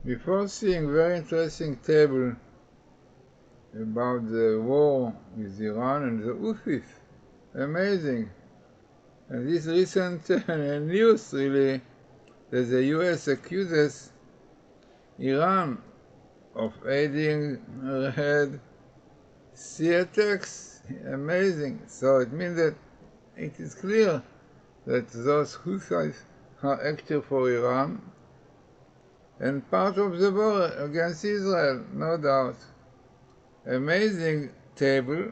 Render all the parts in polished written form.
Before seeing very interesting table about the war with Iran and the Houthis, amazing. And this recent news really, that the US accuses Iran of aiding Red Sea attacks, amazing. So it means that it is clear that those Houthis are active for Iran and part of the war against Israel, no doubt. Amazing table.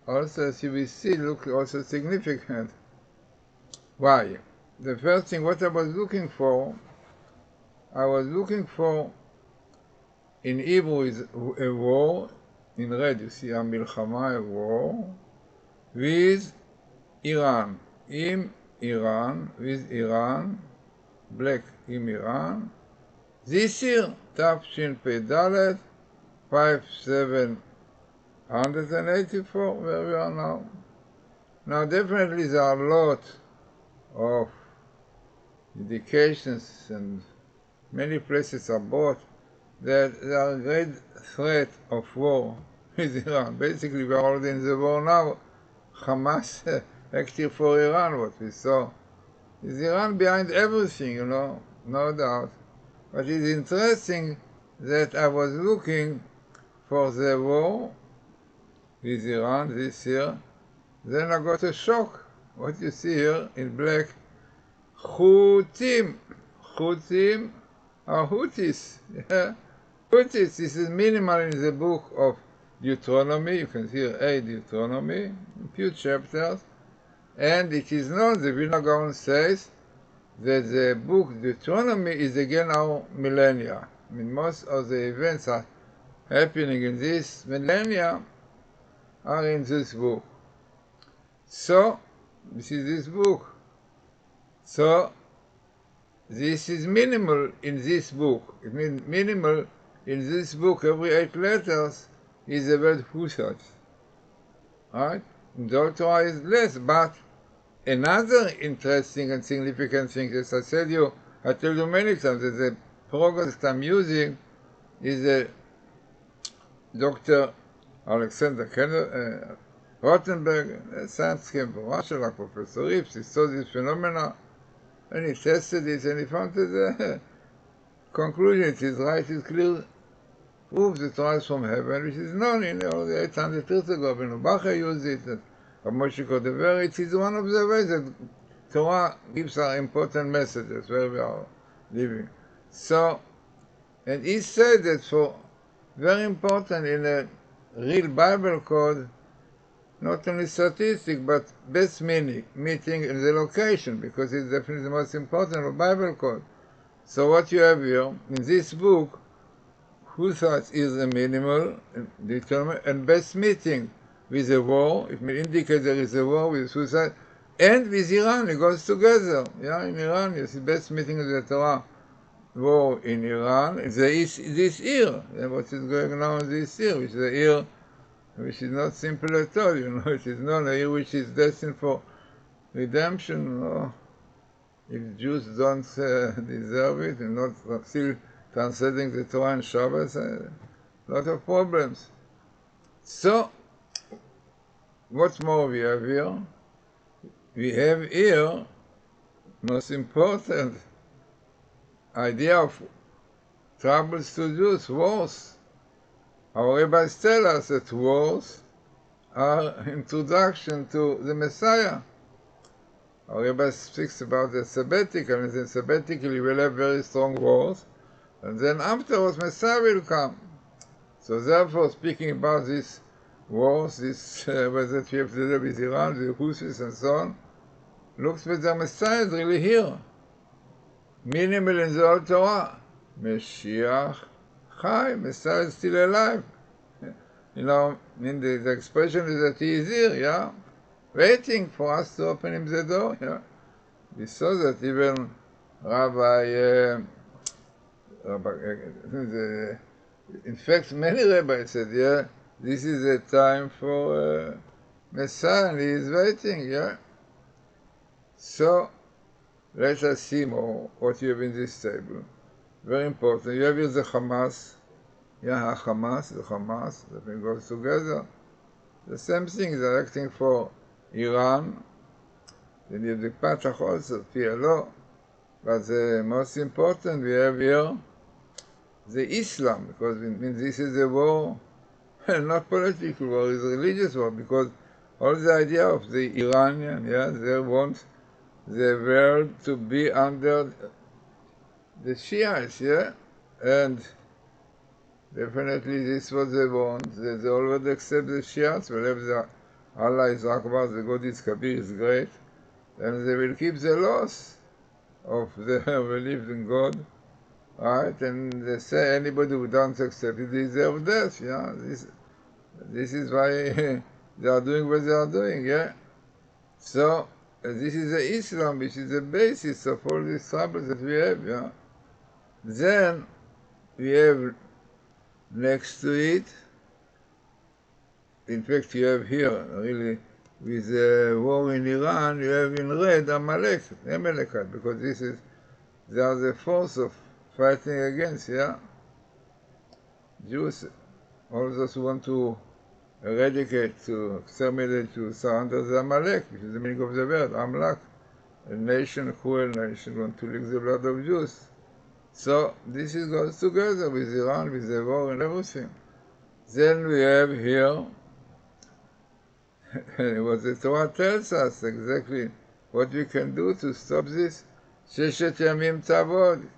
Also, as you will see, look also significant. Why? The first thing, what I was looking for in Hebrew is a war. In red, you see a war with Iran. Im Iran, with Iran, black im Iran. This year, Tafshin Pedalet, 5784, where we are now. Now, definitely there are a lot of indications and many places are brought that there are a great threat of war with Iran. Basically, we are already in the war now. Hamas active for Iran, what we saw. Is Iran behind everything, no doubt. But it's interesting that I was looking for the war with Iran this year. Then I got a shock. What you see here in black, Houthim. Houthim are Houthis. Yeah. Houthis, this is minimal in the book of Deuteronomy. You can see here A, Deuteronomy, a few chapters. And it is known, the Vilna Gaon says, that the book Deuteronomy is again our millennia. I mean, most of the events are happening in this millennia are in this book. So, this is this book. So, this is minimal in this book. It means minimal in this book, every 8 letters is the word Houthis. Right? In the Old Torah is less, but another interesting and significant thing, as I told you many times, that the program that I'm using is a Dr. Alexander Rothenberg, a science came from Russia, like Professor Rips. He saw this phenomena, and he tested it, and he found that the conclusion, it is right, it's clear, proof the Torah is from heaven, which is known in all the 800 years ago. When Bacha used it, and Moshe Kodever, it is one of the ways that Torah gives our important messages where we are living. So, and he said that for very important in a real Bible code, not only statistic, but best meaning in the location, because it's definitely the most important of Bible code. So what you have here, in this book, Houthis is a minimal, and best meeting with a war, it may indicate there is a war with Houthis, and with Iran, it goes together. Yeah, in Iran, you see best meeting of the Torah, war in Iran, it's this year, what is going on this year, which is a year which is not simple at all, it is not a year which is destined for redemption, if Jews don't deserve it, and not still translating the Torah and Shabbos, a lot of problems. So, what more we have here? We have here, most important idea of troubles to Jews, wars. Our rabbis tell us that wars are introduction to the Messiah. Our rabbi speaks about the sabbatical, and then sabbatically we'll have very strong wars, and then afterwards Messiah will come. So therefore, speaking about these wars, whether we have to do with Iran, the Houthis and so on, looks that the Messiah is really here. Minimal in the Old Torah. Mashiach Chai, Messiah is still alive. The expression is that he is here, yeah? Waiting for us to open him the door, yeah? We saw that even in fact, many rabbis said, yeah, this is a time for Messiah, and he is waiting, yeah? So, let us see more what you have in this table. very important. You have here the Hamas. Yeah, Hamas, the thing goes together. The same thing, they're acting for Iran. Then you have the Fatah also, PLO. But the most important, we have here the Islam, because this is a war, not political war, it's a religious war, because all the idea of the Iranian, yeah, they want the world to be under the Shiites, yeah, and definitely this was the want. They already accept the Shiites, wherever the Allah is Akbar, the God is Kabir, is great, and they will keep the laws of their belief in God. Right, and they say anybody who doesn't accept it deserves death. Yeah, this is why they are doing what they are doing. Yeah, so this is the Islam, which is the basis of all these troubles that we have. Yeah, then we have next to it. In fact, you have here really with the war in Iran. You have in red Amalekite, because they are the force of fighting against. Yeah. Jews, all those who want to eradicate, to exterminate, to surrender the Amalek, which is the meaning of the word, Amlak, a nation, a cruel nation, want to lick the blood of Jews. So this goes together with Iran, with the war and everything. Then we have here what the Torah tells us exactly what we can do to stop this. Sheshet Yamim Tavod.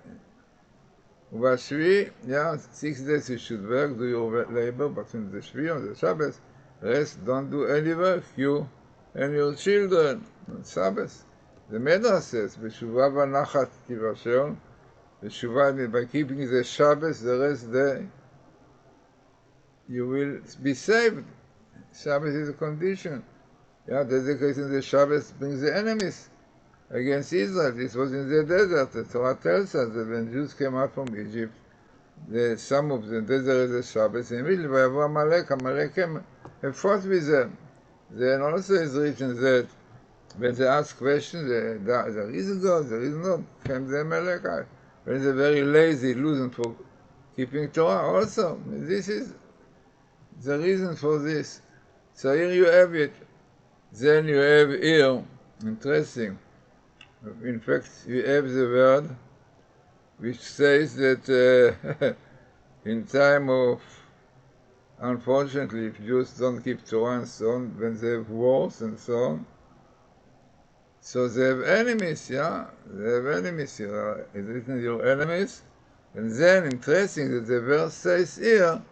Ubashvi, yeah, 6 days you should work, do your labor, but in the Shvi, on the Shabbos, rest, don't do any work, you and your children, on Shabbos. The Medrash says, B'shuvah v'nachat tivasher, B'shuvah, by keeping the Shabbos, the rest day, you will be saved. Shabbos is a condition. Yeah, dedicating the Shabbos brings the enemies against Israel. This was in the desert. The Torah tells us that when Jews came out from Egypt, some of them deserted the Shabbos, and immediately Amalek came and fought with them. Then also is written that when they ask questions, there is God, there is not, came the Amalekite. When they're very lazy, losing for keeping Torah also. This is the reason for this. So here you have it. Then you have here, interesting, in fact, you have the word which says that in time of, unfortunately, if Jews don't keep Torah and so on, when they have wars and so on, so they have enemies, yeah? They have enemies here. It's written your enemies. And then, interesting that the verse says here,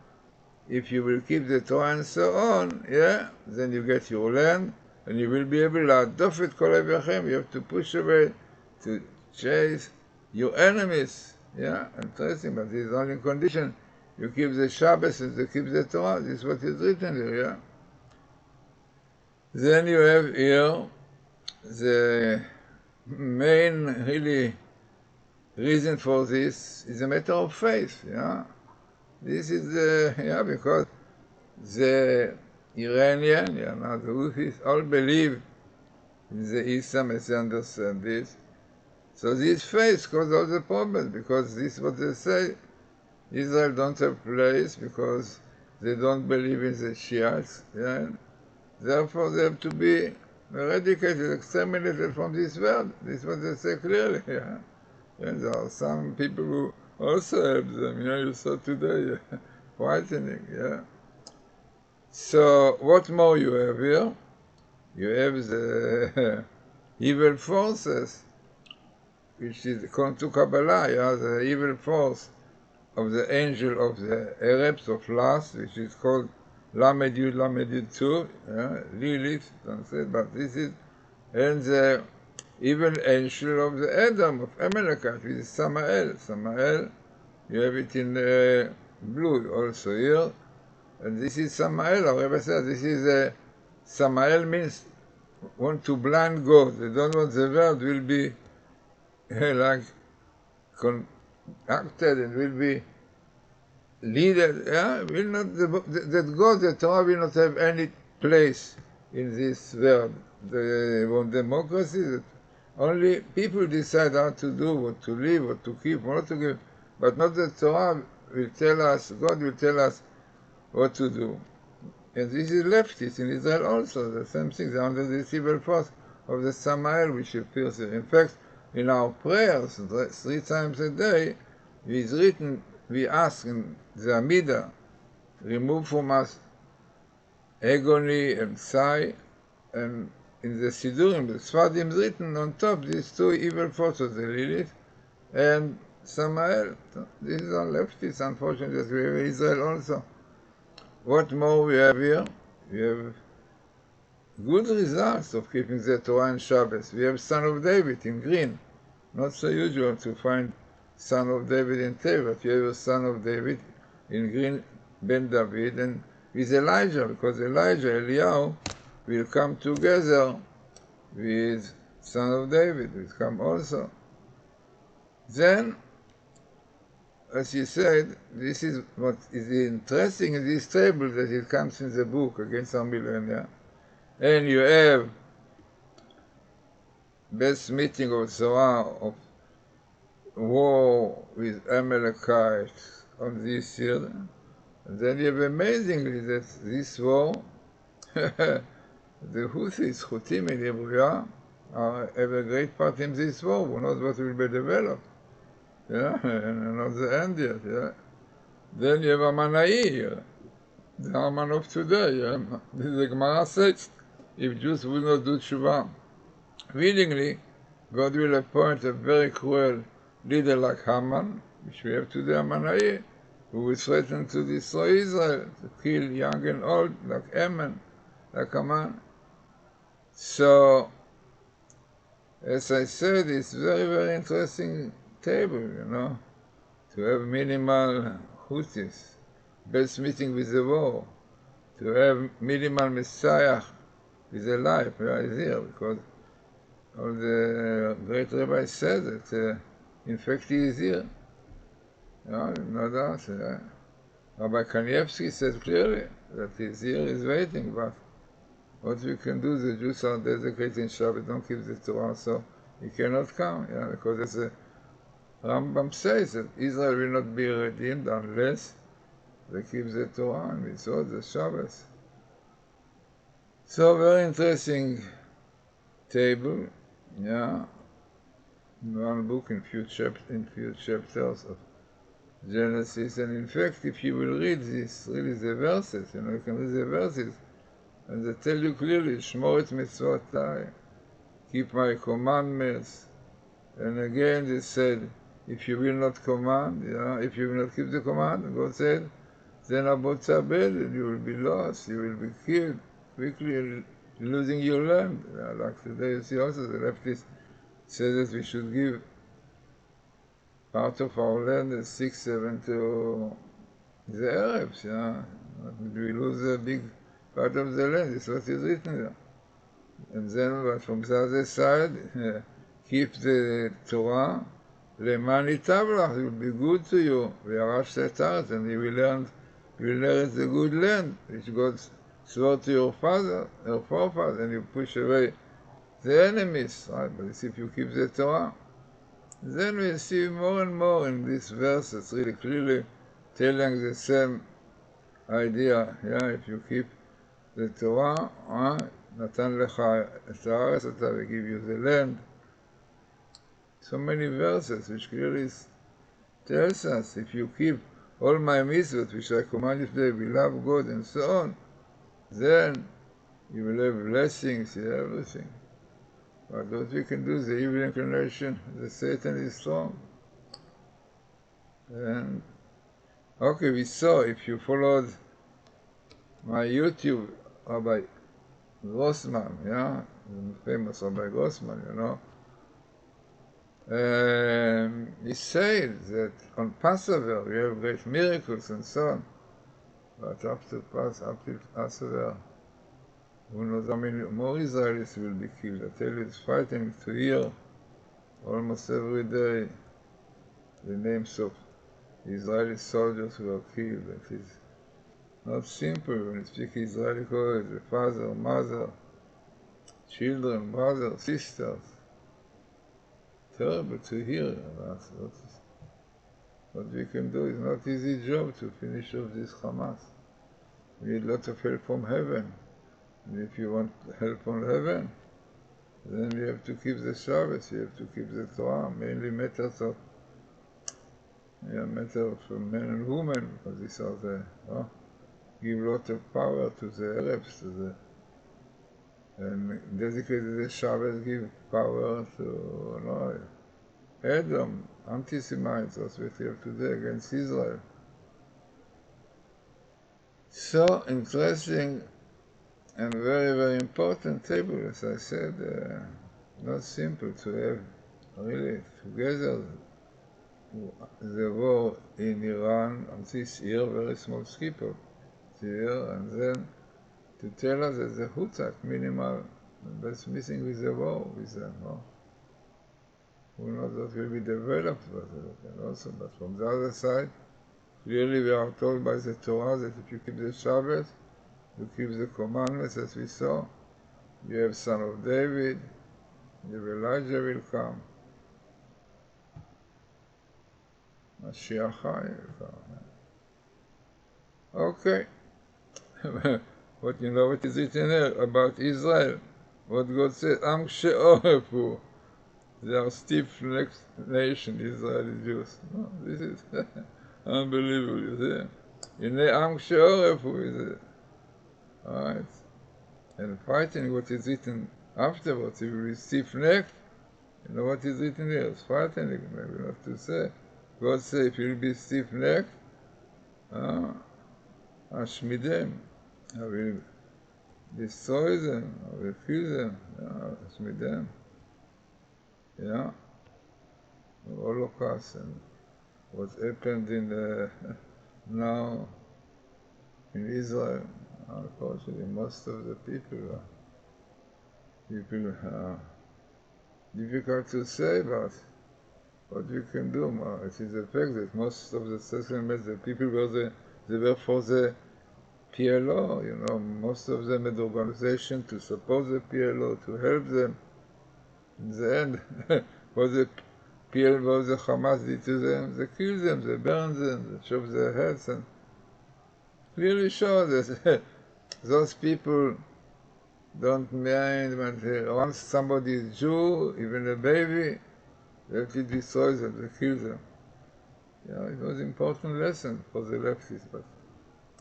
if you will keep the Torah and so on, yeah, then you get your land, and you will be able to adofet kol avechem. You have to push away, to chase your enemies. Yeah, interesting, but this is only condition. You keep the Shabbos and you keep the Torah. This is what is written here, yeah. Then you have here the main, really, reason for this is a matter of faith, yeah. This is because the Iranian, now the Houthis, all believe in the Islam as they understand this. So this faith causes all the problems, because this is what they say. Israel don't have place because they don't believe in the Shiites. Yeah? Therefore they have to be eradicated, exterminated from this world. This is what they say clearly. Yeah? And there are some people who also help them. You saw today, frightening. Yeah? So what more you have here? You have the evil forces, which is according to Kabbalah, yeah, the evil force of the angel of the Arabs of last, which is called Lamed Yud 2, yeah, Lilith, don't say, but this is, and the evil angel of the Adam of Amalekite, which is Samael. Samael, you have it in blue also here, and this is Samael. Our Rebbe said this is Samael means want to blind God. They don't want the world will be like conducted and will be leaded. Yeah, will not that God, the Torah will not have any place in this world. They want democracy. That only people decide how to do, what to live, what to keep, what to give. but not the Torah will tell us, God will tell us what to do. And this is leftists in Israel also, the same thing. They're under the civil force of the Samael, which appears here. In fact, in our prayers, 3 times a day, it is written, we ask in the Amidah, remove from us agony and sigh, and in the Sidurim, the Sfadim is written on top, these 2 evil forces, the Lilith and Samael. These are leftists, unfortunately, we have Israel also. What more we have here? We have good results of keeping the Torah and Shabbos. We have Son of David in green. Not so usual to find Son of David in teal, but you have a Son of David in green, Ben David, and with Elijah, because Elijah, Eliyahu, will come together with Son of David, will come also. Then, as you said, this is what is interesting in this table, that it comes in the book against our millennia. And you have best meeting of Zohar of war with Amalekites on this year. And then you have amazingly that this war, the Houthis, Houthim in Hebrew, have a great part in this war. Who knows what will be developed? Yeah, and not the end yet. Yeah. Then you have Amanai, the Haman of today. Yeah. The Gemara says, if Jews will not do tshuva willingly, God will appoint a very cruel leader like Haman, which we have today, Amanai, who will threaten to destroy Israel, to kill young and old, like Haman, like Haman. So, as I said, it's very, very interesting table, to have minimal Houthis, best meeting with the war, to have minimal Messiah with a life, is here, because all the great rabbis said that, in fact, he is here. No doubt. Rabbi Kanievsky said clearly that he's here, he's waiting, but what we can do, the Jews are desecrating Shabbat, don't keep the Torah, so he cannot come, because as the Rambam says that Israel will not be redeemed unless they keep the Torah and Mitzvot, the Shabbos. So very interesting table, one book in few chapters of Genesis, and in fact, if you will read this, really the verses, you can read the verses, and they tell you clearly, Shmor et mitzvotai, keep my commandments. And again they said, if you will not command, if you will not keep the command, God said, then abot tabed, you will be lost, you will be killed, quickly losing your land. Like today you see also the leftists say that we should give part of our land, 6-7 to the Arabs, we lose a big part of the land, it's what is written there. And then, but from the other side, keep the Torah, leman itav it will be good to you, v'yarash setat, and you will inherit the good land, which God swore to your forefathers, and you push away the enemies, right? But if you keep the Torah, then we see more and more in these verses, really clearly telling the same idea, if you keep the Torah, Natan lecha et haaretz, we give you the land. So many verses which clearly tells us, if you keep all my mitzvot which I command you today, we love God and so on, then you will have blessings, everything. But what we can do, the evil inclination, the Satan is strong. And okay, we saw, if you followed my YouTube, Rabbi Grossman, the famous Rabbi Grossman, he said that on Passover we have great miracles and so on, but after Passover, who knows how many more Israelis will be killed. I tell you, it's frightening to hear almost every day the names of Israeli soldiers who are killed. It is not simple when you speak Israeli code, the father, mother, children, brothers, sisters. Terrible to hear. what we can do is not easy job to finish off this Hamas. We need a lot of help from heaven. And if you want help from heaven, then you have to keep the Shabbos, you have to keep the Torah, mainly matters of men and women, because these are the give a lot of power to the Arabs, and dedicated the Shabbos give power to Edom, anti-Semites, that's what we have today against Israel. So interesting and very, very important table, as I said, not simple to have really together the war in Iran on this year, very small skip of the year, and then to tell us that the Houthis minimal, that's missing with the war with them. Who knows what will be developed, but from the other side, clearly we are told by the Torah that if you keep the Shabbos, you keep the commandments as we saw, you have son of David, the Elijah will come, Mashiach will come. Okay. But you know what is written here about Israel? What God said, Am she'orefu. They are stiff-necked nation, Israeli Jews. No, this is unbelievable, you see. You know, Am she'orefu is it. Alright. And fighting what is written afterwards, it will be stiff-necked. You know what is written here? It's frightening, maybe not to say. God said, if you will be stiff-necked, Ashmidem, I will destroy them, I will kill them, Ashmidem. Yeah, the Holocaust and what happened in now in Israel. Unfortunately, most of the people difficult to say, but what we can do, it is the fact that most of the settlements, the people they were for the PLO, you know, most of them had organization to support the PLO, to help them. In the end, what the PLO, what the Hamas did to them, they killed them, they burned them, they shaved their heads, and clearly show that those people don't mind when once somebody is Jew, even a baby, they have to destroy them, they kill them. Yeah, it was an important lesson for the leftists, but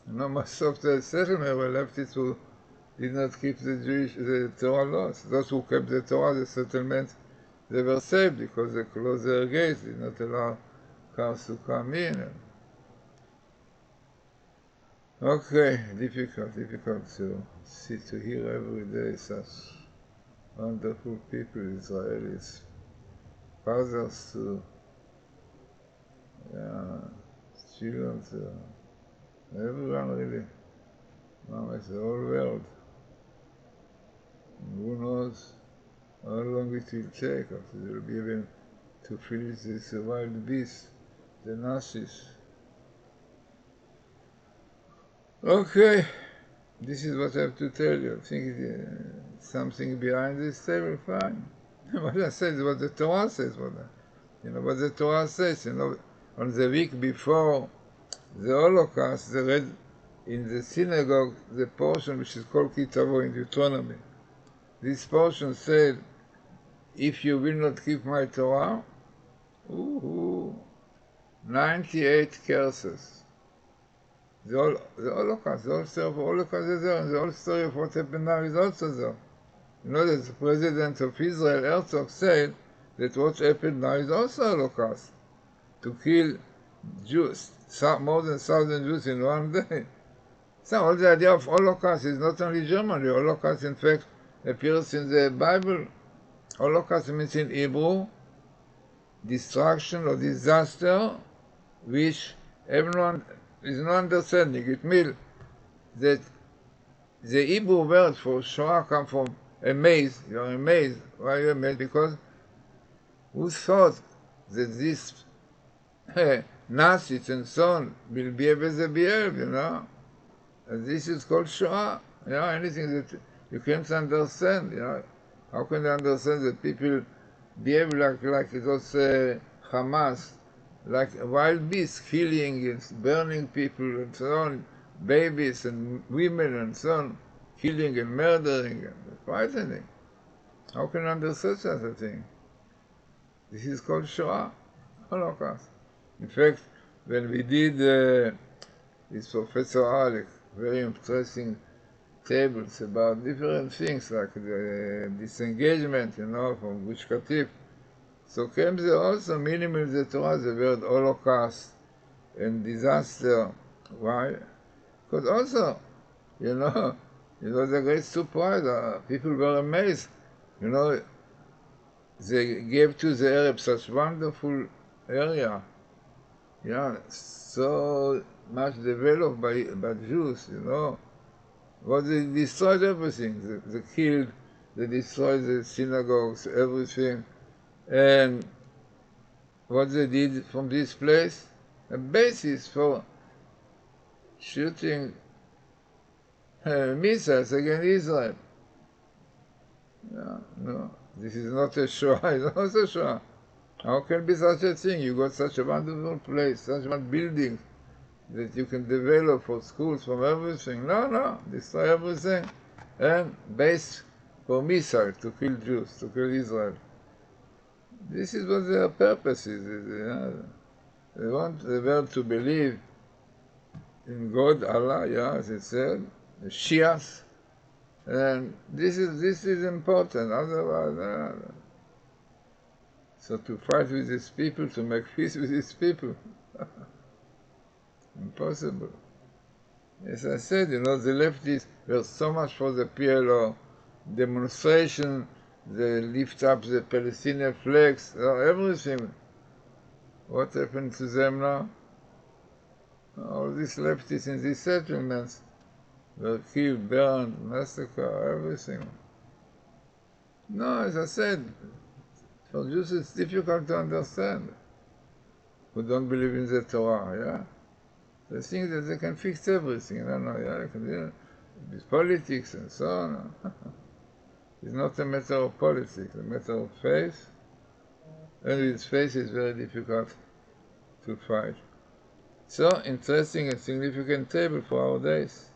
you know, most of the settlement were leftists who did not keep the Torah laws. Those who kept the Torah, the settlement, they were saved because they closed their gates, did not allow cars to come in. Okay, difficult to see, to hear every day such wonderful people, Israelis, fathers to children, to everyone really, the whole world. And who knows how long it will take, after they will be able to finish this wild beast, the Nazis. Okay, this is what I have to tell you. I think something behind this table, fine. What I said is what the Torah says. What the Torah says. On the week before the Holocaust, they read in the synagogue the portion which is called Kitavo in Deuteronomy. This portion said, if you will not keep my Torah, 98 curses. The Holocaust, the whole story of the Holocaust is there, and the whole story of what happened now is also there. You know that the president of Israel, Herzog, said that what happened now is also Holocaust. To kill Jews, more than 1,000 Jews in one day. So all the idea of Holocaust is not only German. The Holocaust, in fact, appears in the Bible. Holocaust means in Hebrew, destruction or disaster, which everyone is not understanding. It means that the Hebrew word for Shoah comes from amazed. You are amazed. Why are you amazed? Because who thought that these Nazis and so on will behave as they behave, you know? And this is called Shoah. You know, anything that you can't understand, you know? How can you understand that people behave like it was Hamas like wild beasts, killing and burning people and so on, babies and women and so on, killing and murdering and frightening. How can you understand such a thing? This is called Shoah, Holocaust. In fact, when we did with Professor Alec, very interesting tables about different things like the disengagement, from Gush Katif. So came there also minimum in the Torah the word Holocaust and disaster. Why? Because also, it was a great surprise. People were amazed. They gave to the Arabs such wonderful area. So much developed by Jews, But they destroyed everything. They killed, they destroyed the synagogues, everything. And what they did from this place, a basis for shooting missiles against Israel. No, this is not a Shoah, it's not a Shoah. How can be such a thing? You got such a wonderful place, such a buildings that you can develop for schools, from everything. No, destroy everything. And base for missiles to kill Jews, to kill Israel. This is what their purpose is. They want the world to believe in God, Allah, as it said, the Shias. And this is important, otherwise, so to fight with these people, to make peace with these people, impossible. As I said, the leftists were so much for the PLO, demonstration, they lift up the Palestinian flags, everything. What happened to them now? All these leftists in these settlements were killed, burned, massacred, everything. No, as I said, for Jews it's difficult to understand, who don't believe in the Torah, They think that they can fix everything, they can deal with politics and so on. It's not a matter of politics, it's a matter of faith, and with faith it's very difficult to fight. So, interesting and significant table for our days.